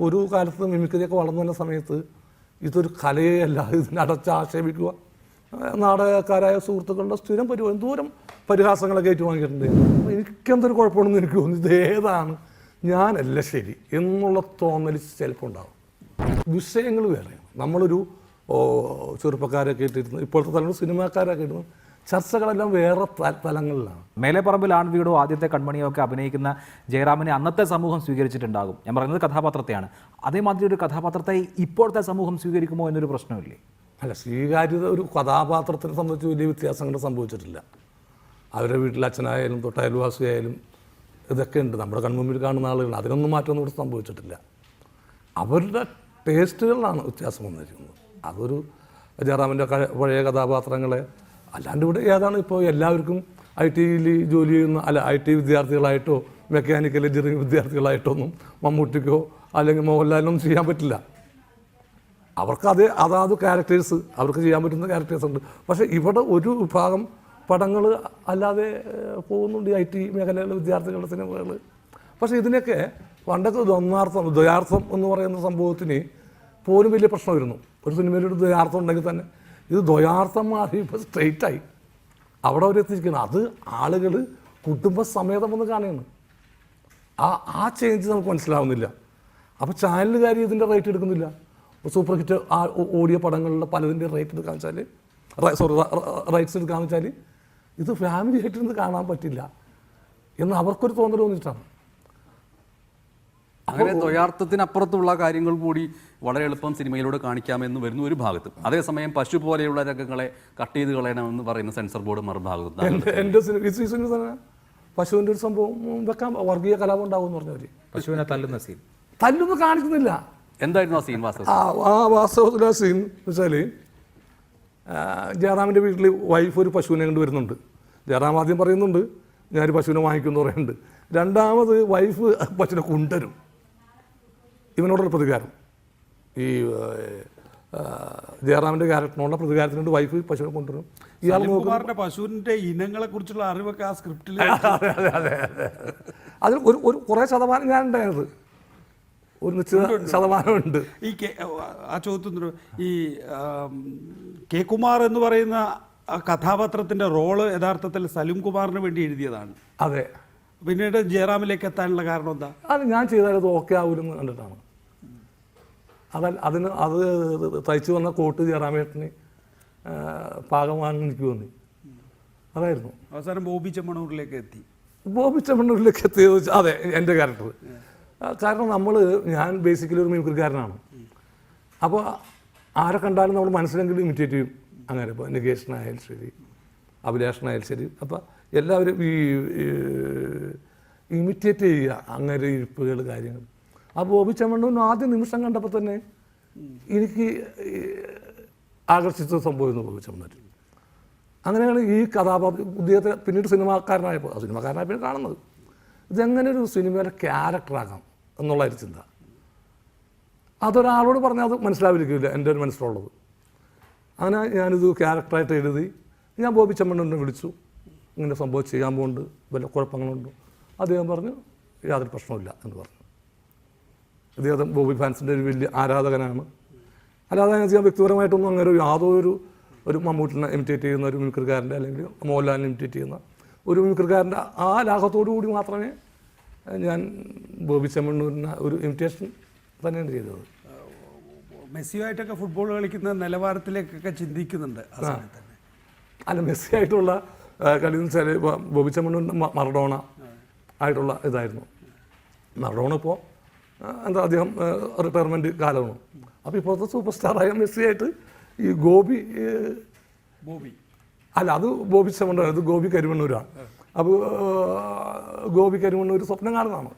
ഒരു കാലത്ത് മിമിക്രിയൊക്കെ വളർന്നു വന്ന സമയത്ത് ഇതൊരു കലയേ അല്ല, ഇതിനടച്ച് ആക്ഷേപിക്കുക. നാടകക്കാരായ സുഹൃത്തുക്കളുടെ സ്ഥിരം എന്തോരം പരിഹാസങ്ങളൊക്കെ ഏറ്റുവാങ്ങിയിട്ടുണ്ട്. എനിക്കെന്തൊരു കുഴപ്പമാണെന്ന് എനിക്ക് തോന്നുന്നു. ഇതേതാണ്, ഞാനല്ല ശരി എന്നുള്ള തോന്നൽ ചിലപ്പോൾ ഉണ്ടാകും. വിഷയങ്ങൾ വേറെ. നമ്മളൊരു ചെറുപ്പക്കാരൊക്കെ ഇട്ടിരുന്നു, ഇപ്പോഴത്തെ തലമുറ സിനിമാക്കാരൊക്കെ ഇടുന്നു, ചർച്ചകളെല്ലാം വേറെ തലങ്ങളിലാണ്. മേലെപ്പറമ്പിൽ ആൺവീടോ ആദ്യത്തെ കൺമണിയോ ഒക്കെ അഭിനയിക്കുന്ന ജയറാമിനെ അന്നത്തെ സമൂഹം സ്വീകരിച്ചിട്ടുണ്ടാകും. ഞാൻ പറയുന്നത് കഥാപാത്രത്തെയാണ്. അതേമാതിരി ഒരു കഥാപാത്രത്തെ ഇപ്പോഴത്തെ സമൂഹം സ്വീകരിക്കുമോ എന്നൊരു പ്രശ്നമില്ലേ? അല്ല, സ്വീകാര്യത ഒരു കഥാപാത്രത്തിനെ സംബന്ധിച്ച് വലിയ വ്യത്യാസങ്ങൾ സംഭവിച്ചിട്ടില്ല. അവരുടെ വീട്ടിൽ അച്ഛനായാലും തൊട്ടയൽവാസിയായാലും ഇതൊക്കെ ഉണ്ട്, നമ്മുടെ കൺമുമ്പിൽ കാണുന്ന ആളുകൾ. അതിനൊന്നും മാറ്റമൊന്നും ഇവിടെ സംഭവിച്ചിട്ടില്ല. അവരുടെ ടേസ്റ്റുകളിലാണ് വ്യത്യാസം വന്നിരിക്കുന്നത്. അതൊരു ജയറാമിൻ്റെ പഴയ കഥാപാത്രങ്ങളെ അല്ലാണ്ട് ഇവിടെ ഏതാണ് ഇപ്പോൾ എല്ലാവർക്കും IT ജോലി ചെയ്യുന്ന IT വിദ്യാർത്ഥികളായിട്ടോ മെക്കാനിക്കൽ എഞ്ചിനീയറിംഗ് വിദ്യാർത്ഥികളായിട്ടോ ഒന്നും മമ്മൂട്ടിക്കോ അല്ലെങ്കിൽ മോഹൻലാലിനൊന്നും ചെയ്യാൻ പറ്റില്ല. അവർക്ക് അതാത് ക്യാരക്ടേഴ്സ് അവർക്ക് ചെയ്യാൻ പറ്റുന്ന ക്യാരക്ടേഴ്സ് ഉണ്ട്. പക്ഷേ ഇവിടെ ഒരു വിഭാഗം പടങ്ങൾ അല്ലാതെ പോകുന്നുണ്ട്, IT മേഖലയിലെ വിദ്യാർത്ഥികളുടെ സിനിമകൾ. പക്ഷേ ഇതിനൊക്കെ പണ്ടൊക്കെ ദ്വയാർത്ഥം എന്ന് പറയുന്ന സംഭവത്തിന് പോലും വലിയ പ്രശ്നം വരുന്നു. ഒരു സിനിമയിലൊരു ദ്വയാർത്ഥം ഉണ്ടെങ്കിൽ തന്നെ ഇത് ദ്വയാർത്ഥം മാറി ഇപ്പോൾ സ്ട്രെയിറ്റായി അവിടെ അവർ എത്തിച്ചിരിക്കണം. അത് ആളുകൾ കുടുംബസമേതം ഒന്ന് കാണുകയാണ്. ആ ചേഞ്ച് നമുക്ക് മനസ്സിലാവുന്നില്ല. അപ്പോൾ ചാനലുകാർ ഇതിൻ്റെ റേറ്റ് എടുക്കുന്നില്ല. സൂപ്പർ ഹിറ്റ് ഓടിയ പടങ്ങളിലെ പലതിൻ്റെ റേറ്റ് എടുക്കാന്ന് വെച്ചാൽ റൈറ്റ്സ് എടുക്കാന്ന് വെച്ചാൽ ഇത് ഫാമിലി ആയിട്ടിരുന്ന് കാണാൻ പറ്റില്ല എന്ന് അവർക്കൊരു തോന്നൽ തോന്നിയിട്ടാണ്. അങ്ങനെ ദ്വയാർത്ഥത്തിനപ്പുറത്തുള്ള കാര്യങ്ങൾ കൂടി വളരെ എളുപ്പം സിനിമയിലൂടെ കാണിക്കാമെന്ന് വരുന്ന ഒരു ഭാഗത്ത്, അതേസമയം പശു പോലെയുള്ള രംഗങ്ങളെ കട്ട് ചെയ്ത് കളയണമെന്ന് പറയുന്ന സെൻസർ ബോർഡ് മറുഭാഗത്ത്. എൻ്റെ പശുവിൻ്റെ ഒരു സംഭവം വെക്കാൻ വർഗീയ കലാപം ഉണ്ടാവും എന്ന് പറഞ്ഞവർ പശുവിനെ തല്ലുന്ന സീൻ തല്ലൊന്നും കാണിക്കുന്നില്ല. എന്തായിരുന്നു ആ സീൻ? വാസ്തവത്തിൽ ആ സീൻ വെച്ചാൽ ജയറാമിൻ്റെ വീട്ടിൽ വൈഫ് ഒരു പശുവിനെ കൊണ്ട് വരുന്നുണ്ട്. ജയറാം ആദ്യം പറയുന്നുണ്ട് ഞാനൊരു പശുവിനെ വാങ്ങിക്കുമെന്ന് പറയുന്നുണ്ട്. രണ്ടാമത് വൈഫ് പശുവിനെ കൊണ്ടുവരും. ഇവനോടുള്ള പ്രതികാരം, ഈ ജയറാമിൻ്റെ ക്യാരക്ടറിനുള്ള പ്രതികാരത്തിനുണ്ട് വൈഫ് പശുവിനെ കൊണ്ടുവരും. ഇയാൾ നോക്കുന്ന പശുവിൻ്റെ ഇനങ്ങളെ കുറിച്ചുള്ള അറിവൊക്കെ ആ സ്ക്രിപ്റ്റിൽ അതിൽ ഒരു കുറേ ശതമാനം ഞാൻ ഉണ്ടായത്, ഒരു നിശ്ചിത ശതമാനമുണ്ട്. ഈ ആ ചോദ്യത്തിന് ഈ കെ കുമാർ എന്ന് പറയുന്ന കഥാപാത്രത്തിൻ്റെ റോള് യഥാർത്ഥത്തിൽ സലിം കുമാറിന് വേണ്ടി എഴുതിയതാണ്. അതെ. പിന്നീട് ജയറാമിലേക്ക് എത്താനുള്ള കാരണം എന്താ? അത് ഞാൻ ചെയ്താൽ അത് ഓക്കെ ആവില്ലെന്ന് കണ്ടിട്ടാണ്. അത് തയ്ച്ചു വന്ന കോട്ട് ജയറാമേട്ടന് പാകമാണെന്ന് എനിക്ക് തോന്നി. അതായിരുന്നു അവസാനം ബോബി ചെമ്മണ്ണൂരിലേക്ക് എത്തി. ബോബി ചെമ്മണ്ണൂരിലേക്ക് എത്തിയത് അതെ എൻ്റെ ക്യാരക്ടർ. കാരണം ഞാൻ ബേസിക്കലി ഒരു മിമിക്രിക്കാരനാണ്. അപ്പോൾ ആരെ കണ്ടാലും നമ്മൾ മനസ്സിലെങ്കിലും ഇമിറ്റേറ്റ് ചെയ്യും. അങ്ങനെ ഇപ്പോൾ നികേഷനായാലും ശരി, അഭിലാഷനായാലും ശരി, അപ്പോൾ എല്ലാവരും ഈ ഇമിറ്റേറ്റ് ചെയ്യുക, അങ്ങനെ ഇരിപ്പുകൾ കാര്യങ്ങൾ. ആ ബോബി ചെമ്മണ്ണൂരിന് ആദ്യ നിമിഷം കണ്ടപ്പോൾ തന്നെ എനിക്ക് ആകർഷിച്ച സംഭവം ബോബി ചെമ്മണ്ണൂർ. അങ്ങനെയാണ് ഈ കഥാപാത്രം ഇദ്ദേഹത്തെ പിന്നീട് സിനിമാക്കാരനായപ്പോൾ കാണുന്നത്. ഇതെങ്ങനെ ഒരു സിനിമയിലെ ക്യാരക്ടറാകാം എന്നുള്ളൊരു ചിന്ത. അതൊരാളോട് പറഞ്ഞാൽ അത് മനസ്സിലാവിരിക്കില്ല, എൻ്റെ ഒരു മനസ്സിലുള്ളത്. അങ്ങനെ ഞാനിത് ക്യാരക്ടറായിട്ട് എഴുതി. ഞാൻ ബോബി ചെമ്മണ്ണൂരിനെ വിളിച്ചു, ഇങ്ങനെ സംഭവം ചെയ്യാൻ പോകുന്നുണ്ട്, വല്ല കുഴപ്പങ്ങളുണ്ടോ? അദ്ദേഹം പറഞ്ഞു യാതൊരു പ്രശ്നമില്ല എന്ന് പറഞ്ഞു. അദ്ദേഹം ബോബി ഫാൻസിൻ്റെ ഒരു വലിയ ആരാധകനാണ്. അല്ലാതെ ഞാൻ വ്യക്തിപരമായിട്ടൊന്നും അങ്ങനെ ഒരു മമ്മൂട്ടിനെ ഇമിറ്റേറ്റ് ചെയ്യുന്ന ഒരു മിമിക്രിക്കാരൻ്റെ അല്ലെങ്കിൽ മോഹൻലാലിനെ ഇമിറ്റേറ്റ് ചെയ്യുന്ന ഒരു മിമിക്രിക്കാരൻ്റെ ആ ലാഘവത്തോടു കൂടി മാത്രമേ ഞാൻ ബോബി ചെമ്മണ്ണൂരിന് ഒരു ഇമിറ്റേഷൻ തന്നെയാണ് ചെയ്തത്. മെസ്സിയുമായിട്ടൊക്കെ ഫുട്ബോൾ കളിക്കുന്ന നിലവാരത്തിലേക്കൊക്കെ ചിന്തിക്കുന്നുണ്ട് ആ സമയത്ത് തന്നെ. അല്ല, മെസ്സി ആയിട്ടുള്ള കളി എന്ന് വെച്ചാൽ ബോബി ചെമ്മണ്ണൂരിൻ്റെ മറഡോണ ആയിട്ടുള്ള ഇതായിരുന്നു. മറഡോണ ഇപ്പോൾ അദ്ദേഹം റിട്ടയർമെൻറ്റ് കാലമാണ്. അപ്പോൾ ഇപ്പോഴത്തെ സൂപ്പർ സ്റ്റാറായ മെസ്സിയായിട്ട് ഈ ഗോപി അല്ല, അത് ബോബി ചെമ്മണ്ണൂർ, അത് ഗോപി കരിമണ്ണൂരാണ്. അപ്പോൾ ഗോപി കരിമണ്ണൂർ സ്വപ്നം കാണുന്നതാണ്.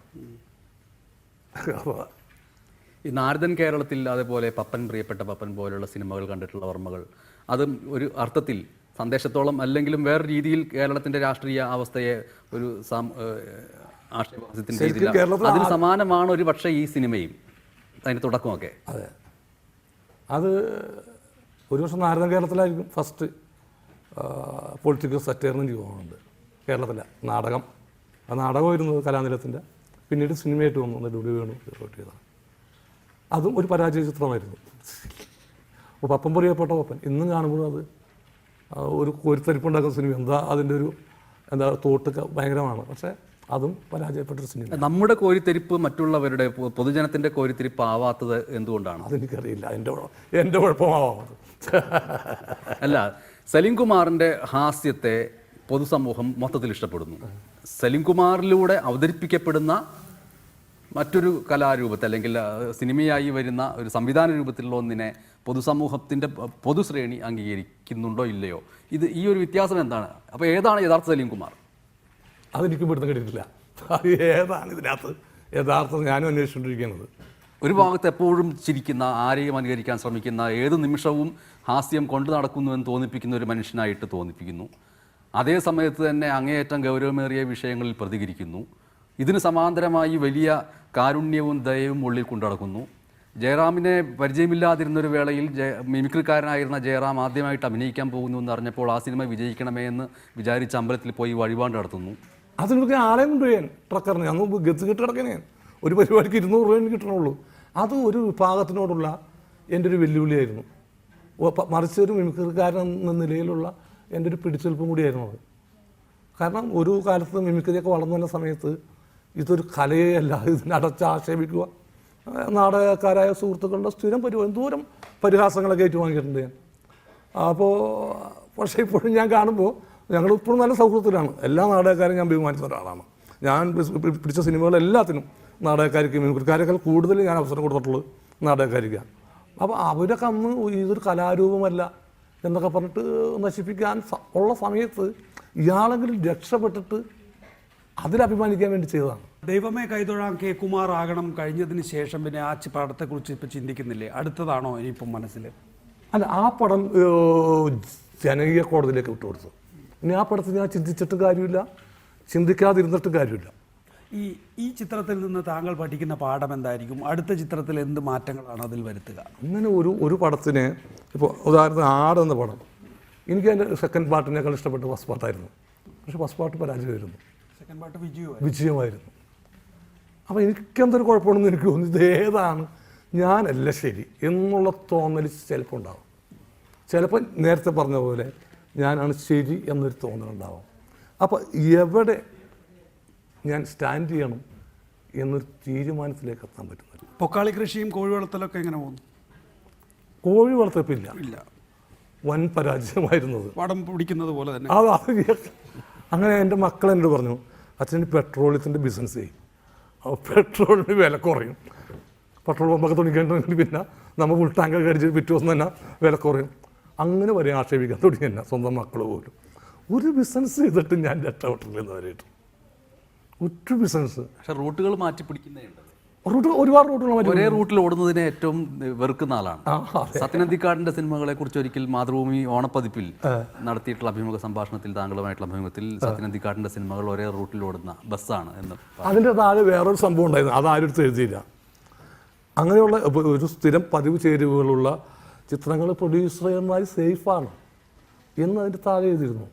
ഈ നാരദൻ കേരളത്തിൽ അതേപോലെ പപ്പൻ, പ്രിയപ്പെട്ട പപ്പൻ പോലെയുള്ള സിനിമകൾ കണ്ടിട്ടുള്ള ഓർമ്മകൾ, അതും ഒരു അർത്ഥത്തിൽ സന്ദേശത്തോളം അല്ലെങ്കിലും വേറെ രീതിയിൽ കേരളത്തിൻ്റെ രാഷ്ട്രീയ അവസ്ഥയെ ഒരു ആക്ഷേപത്തിൻ്റെ രീതിയിൽ അതിന് സമാനമാണ് ഒരു പക്ഷേ ഈ സിനിമയും അതിൻ്റെ തുടക്കമൊക്കെ. അതെ, അത് ഒരു വർഷം നാരദൻ കേരളത്തിലായിരിക്കും ഫസ്റ്റ് പൊളിറ്റിക്കൽ സറ്റയറിന് എനിക്ക് തോന്നുന്നുണ്ട് കേരളത്തിലെ നാടകം. ആ നാടകമായിരുന്നു കലാനിലയത്തിൻ്റെ. പിന്നീട് സിനിമയായിട്ട് വന്നു നെടുമുടി വേണു റിപ്പോർട്ട് ചെയ്തതാണ്. അതും ഒരു പരാജയ ചിത്രമായിരുന്നു. അപ്പോൾ പപ്പൻ പ്രിയപ്പെട്ട പപ്പൻ ഇന്നും കാണുമ്പോൾ അത് ഒരു കോരിത്തരിപ്പുണ്ടാക്കുന്ന സിനിമ, എന്താ അതിൻ്റെ ഒരു തോട്ടൊക്കെ ഭയങ്കരമാണ്. പക്ഷേ അതും പരാജയപ്പെട്ടൊരു സിനിമ. നമ്മുടെ കോരിത്തെരിപ്പ് മറ്റുള്ളവരുടെ പൊതുജനത്തിൻ്റെ കോരിത്തെരിപ്പ് ആവാത്തത് എന്തുകൊണ്ടാണ്? അതെനിക്കറിയില്ല, എൻ്റെ കുഴപ്പമാവാം. അല്ല, സലീം കുമാറിൻ്റെ ഹാസ്യത്തെ പൊതുസമൂഹം മൊത്തത്തിൽ ഇഷ്ടപ്പെടുന്നു. സലീം കുമാറിലൂടെ അവതരിപ്പിക്കപ്പെടുന്ന മറ്റൊരു കലാരൂപത്തെ അല്ലെങ്കിൽ സിനിമയായി വരുന്ന ഒരു സംവിധാന രൂപത്തിലുള്ള ഒന്നിനെ പൊതുസമൂഹത്തിൻ്റെ പൊതുശ്രേണി അംഗീകരിക്കുന്നുണ്ടോ ഇല്ലയോ? ഈ ഒരു വ്യത്യാസം എന്താണ്? അപ്പോൾ ഏതാണ് യഥാർത്ഥ സലീം കുമാർ? അതെനിക്ക് പെടുന്ന കിട്ടിയിട്ടില്ല. ഏതാണ് ഇതിനകത്ത് യഥാർത്ഥം ഞാനും അന്വേഷിച്ചുകൊണ്ടിരിക്കുന്നത്. ഒരു ഭാഗത്ത് എപ്പോഴും ചിരിക്കുന്ന, ആരെയും അനുകരിക്കാൻ ശ്രമിക്കുന്ന, ഏത് നിമിഷവും ഹാസ്യം കൊണ്ടു നടക്കുന്നുവെന്ന് തോന്നിപ്പിക്കുന്ന ഒരു മനുഷ്യനായിട്ട് തോന്നിപ്പിക്കുന്നു. അതേ സമയത്ത് തന്നെ അങ്ങേയറ്റം ഗൗരവമേറിയ വിഷയങ്ങളിൽ പ്രതികരിക്കുന്നു. ഇതിന് സമാന്തരമായി വലിയ കാരുണ്യവും ദയവും ഉള്ളിൽ കൊണ്ടു നടക്കുന്നു. ജയറാമിനെ പരിചയമില്ലാതിരുന്നൊരു വേളയിൽ മിമിക്രിക്കാരനായിരുന്ന ജയറാം ആദ്യമായിട്ട് അഭിനയിക്കാൻ പോകുന്നു എന്ന് അറിഞ്ഞപ്പോൾ ആ സിനിമ വിജയിക്കണമേ എന്ന് വിചാരിച്ച് അമ്പലത്തിൽ പോയി വഴിപാട് നടത്തുന്നു. അതിനൊക്കെ ആളെ കൊണ്ടുപോയാൻ ട്രക്കറിന് അന്ന് ഗത്ത് കിട്ടി കിടക്കണേ. ഒരു പരിപാടിക്ക് 200 രൂപ കിട്ടണുള്ളൂ. അത് ഒരു വിഭാഗത്തിനോടുള്ള എൻ്റെ ഒരു വെല്ലുവിളിയായിരുന്നു. മറിച്ച് ഒരു മിമിക്രിക്കാരൻ എന്ന നിലയിലുള്ള എൻ്റെ ഒരു പിടിച്ചെടുപ്പും കൂടിയായിരുന്നു അത്. കാരണം ഒരു കാലത്ത് മിമിക്രിയൊക്കെ വളർന്നു വന്ന സമയത്ത് ഇതൊരു കലയല്ല, ഇതിനടച്ച് ആക്ഷേപിക്കുക. നാടകക്കാരായ സുഹൃത്തുക്കളുടെ സ്ഥിരം ദൂരം പരിഹാസങ്ങളൊക്കെ ഏറ്റുവാങ്ങിയിട്ടുണ്ട് ഞാൻ. അപ്പോൾ പക്ഷേ ഇപ്പോഴും ഞാൻ കാണുമ്പോൾ ഞങ്ങൾ ഇപ്പോഴും നല്ല സൗഹൃദത്തിലാണ്. എല്ലാ നാടകക്കാരും ഞാൻ ബഹുമാനിച്ച ഒരാളാണ്. ഞാൻ പിടിച്ച സിനിമകളെല്ലാത്തിനും നാടകക്കാർക്ക് മിമിക്രിക്കാരെക്കാൾ കൂടുതൽ ഞാൻ അവസരം കൊടുത്തിട്ടുള്ളത് നാടകക്കാരിക്കാണ്. അപ്പോൾ അവരൊക്കെ അന്ന് ഇതൊരു കലാരൂപമല്ല എന്നൊക്കെ പറഞ്ഞിട്ട് നശിപ്പിക്കാൻ ഉള്ള സമയത്ത് ഇയാളെങ്കിലും രക്ഷപ്പെട്ടിട്ട് അതിലഭിമാനിക്കാൻ വേണ്ടി ചെയ്തതാണ്. ദൈവമേ കൈതൊഴാൻ കെ കുമാർ ആകണം കഴിഞ്ഞതിന് ശേഷം പിന്നെ ആ പടത്തെക്കുറിച്ച് ഇപ്പം ചിന്തിക്കുന്നില്ലേ? അടുത്തതാണോ ഇനിയിപ്പം മനസ്സിൽ? അല്ല, ആ പടം ജനകീയ കോടതിയിലേക്ക് വിട്ടുകൊടുത്തു. ഇനി ആ പടത്തിൽ ഞാൻ ചിന്തിച്ചിട്ട് കാര്യമില്ല, ചിന്തിക്കാതിരുന്നിട്ട് കാര്യമില്ല. ഈ ചിത്രത്തിൽ നിന്ന് താങ്കൾ പഠിക്കുന്ന പാഠം എന്തായിരിക്കും? അടുത്ത ചിത്രത്തിൽ എന്ത് മാറ്റങ്ങളാണ് അതിൽ വരുത്തുക? അങ്ങനെ ഒരു പടത്തിന് ഇപ്പോൾ ഉദാഹരണത്തിന് ആട് എന്ന പടം, എനിക്ക് അതിൻ്റെ സെക്കൻഡ് പാർട്ടിനേക്കാൾ ഇഷ്ടപ്പെട്ട ഫസ്റ്റ് പാർട്ടായിരുന്നു. പക്ഷേ ഫസ്റ്റ് പാർട്ട് പരാജയമായിരുന്നു, സെക്കൻഡ് പാർട്ട് വിജയമായിരുന്നു. അപ്പോൾ എനിക്കെന്തൊരു കുഴപ്പമുണ്ടെന്ന് എനിക്ക് തോന്നി, ഇതേതാണ് ഞാനല്ല ശരി എന്നുള്ള തോന്നൽ ചിലപ്പോൾ ഉണ്ടാവും. ചിലപ്പോൾ നേരത്തെ പറഞ്ഞ പോലെ ഞാനാണ് ശരി എന്നൊരു തോന്നലുണ്ടാവും. അപ്പോൾ എവിടെ ഞാൻ സ്റ്റാൻഡ് ചെയ്യണം എന്നൊരു തീരുമാനത്തിലേക്ക് എത്താൻ പറ്റുന്നില്ല. പൊക്കാളി കൃഷിയും കോഴി വളർത്തലൊക്കെ എങ്ങനെ പോകുന്നു? കോഴി വളർത്തപ്പില്ല, ഇല്ല, വൻ പരാജയമായിരുന്നത്. പടം പിടിക്കുന്നത് പോലെ തന്നെ. അങ്ങനെ എൻ്റെ മക്കൾ എന്നോട് പറഞ്ഞു, അച്ഛന് പെട്രോളിയത്തിൻ്റെ ബിസിനസ് ചെയ്യും, പെട്രോളിന് വില കുറയും, പെട്രോൾ പമ്പൊക്കെ തുണിക്കേണ്ടെങ്കിൽ പിന്നെ നമ്മൾ ഫുൾ ടാങ്കൊക്കെ അടിച്ച് പിറ്റേ ദിവസം തന്നെ വില കുറയും. അങ്ങനെ വരെ ആക്ഷേപിക്കാൻ തുടങ്ങി തന്നെ സ്വന്തം മക്കൾ പോലും. ഒരു ബിസിനസ് ചെയ്തിട്ട് ഞാൻ രക്ഷപ്പെട്ടില്ല എന്നവരായിട്ട്, ഒറ്റ ബിസിനസ്. പക്ഷെ റൂട്ടുകൾ മാറ്റി പിടിക്കുന്നുണ്ട്. ഒരുപാട് റൂട്ടുകൾ ഒരേ റൂട്ടിൽ ഓടുന്നതിനെ ഏറ്റവും വെറുക്കുന്ന ആളാണ്. സത്യനന്ദിക്കാടിന്റെ സിനിമകളെ കുറിച്ച് ഒരിക്കൽ മാതൃഭൂമി ഓണപ്പതിപ്പിൽ നടത്തിയിട്ടുള്ള അഭിമുഖ സംഭാഷണത്തിൽ, താങ്കളുമായിട്ടുള്ള അഭിമുഖത്തിൽ, സത്യനന്ദിക്കാടിന്റെ സിനിമകൾ ഒരേ റൂട്ടിൽ ഓടുന്ന ബസ്സാണ് എന്ന്. അതിൻ്റെ താഴെ വേറൊരു സംഭവം ഉണ്ടായിരുന്നു, അത് ആരും എഴുതിയില്ല. അങ്ങനെയുള്ള ഒരു സ്ഥിരം പതിവ് ചേരുവകളുള്ള ചിത്രങ്ങൾ പ്രൊഡ്യൂസർമാർ സേഫാണ് എന്ന് അതിൻ്റെ താഴെ എഴുതിയിരുന്നു.